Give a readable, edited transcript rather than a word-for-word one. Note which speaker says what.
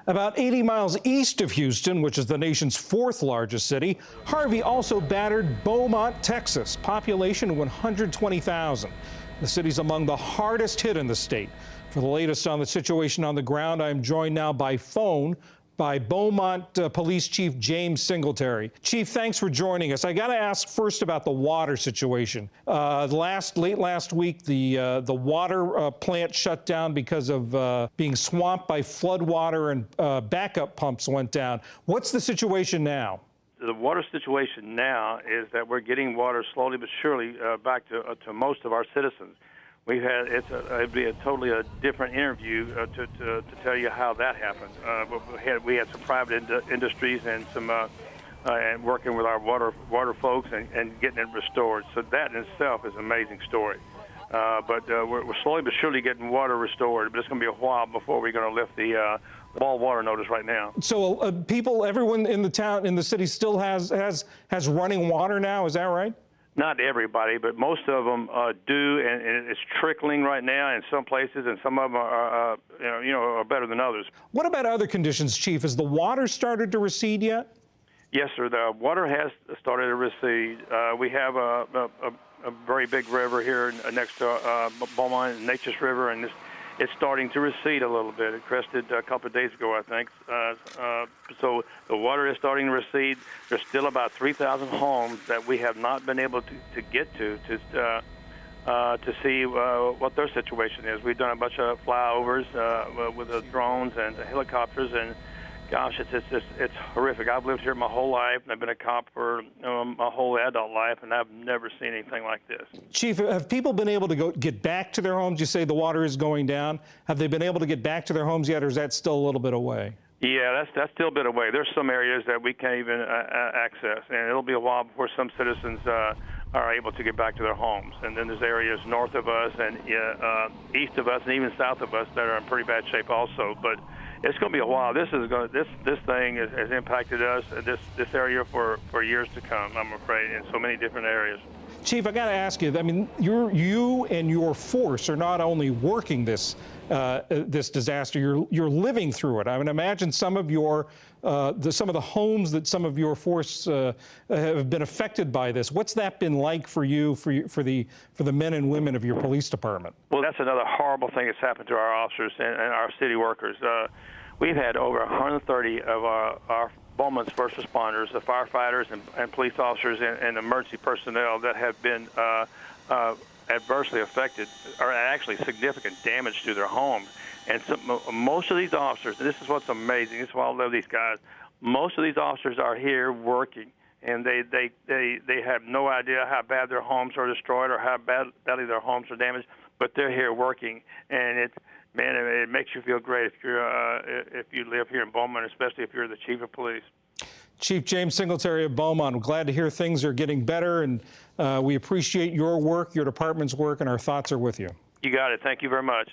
Speaker 1: About 80 miles east of Houston, which is the nation's fourth largest city, Harvey also battered Beaumont, Texas, population 120,000. The city's among the hardest hit in the state. For the latest on the situation on the ground, I am joined now by phone by Beaumont Police Chief James Singletary. Chief, thanks for joining us. I got to ask first about the water situation. Late last week, the water plant shut down because of being swamped by flood water, and backup pumps went down. What's the situation now?
Speaker 2: The water situation now is that we're getting water slowly but surely back to most of our citizens. We've had it'd be a totally different interview to tell you how that happened. We had some private industries and some and working with our water folks and getting it restored. So that in itself is an amazing story. But we're slowly but surely getting water restored. But it's going to be a while before we're going to lift the boil water notice right now. So
Speaker 1: everyone in the town, in the city, still has running water now. Is that right?
Speaker 2: Not everybody, but most of them do, and it's trickling right now in some places, and some of them are, are better than others.
Speaker 1: What about other conditions, Chief? Has the water started to recede yet?
Speaker 2: Yes, sir. The water has started to recede. We have a very big river here next to Beaumont, Neches River, and it's starting to recede a little bit. It crested a couple of days ago, I think. So the water is starting to recede. There's still about 3,000 homes that we have not been able to get to see what their situation is. We've done a bunch of flyovers with the drones and the helicopters, and gosh, it's horrific. I've lived here my whole life, and I've been a cop for my whole adult life, and I've never seen anything like this.
Speaker 1: Chief, have people been able to get back to their homes? You say the water is going down. Have they been able to get back to their homes yet, or is that still a little bit away?
Speaker 2: Yeah, that's still a bit away. There's some areas that we can't even access, and it'll be a while before some citizens are able to get back to their homes. And then there's areas north of us and east of us and even south of us that are in pretty bad shape also. But it's going to be a while. This thing has impacted us, this area for years to come, I'm afraid, in so many different areas.
Speaker 1: Chief, I got to ask you. I mean, you and your force are not only working this disaster. You're living through it. I mean, imagine some of the homes that some of your force have been affected by this. What's that been like for you, for the men and women of your police department?
Speaker 2: Well, that's another horrible thing that's happened to our officers and our city workers. We've had over 130 of our Beaumont's first responders, the firefighters and police officers and emergency personnel that have been adversely affected, or actually significant damage to their homes. And most of these officers, and this is what's amazing, this is why I love these guys, most of these officers are here working, and they have no idea how bad their homes are destroyed or how badly their homes are damaged, but they're here working. And it makes you feel great if you live here in Beaumont, especially if you're the chief of police.
Speaker 1: Chief James Singletary of Beaumont, I'm glad to hear things are getting better, and we appreciate your work, your department's work, and our thoughts are with you.
Speaker 2: You got it. Thank you very much.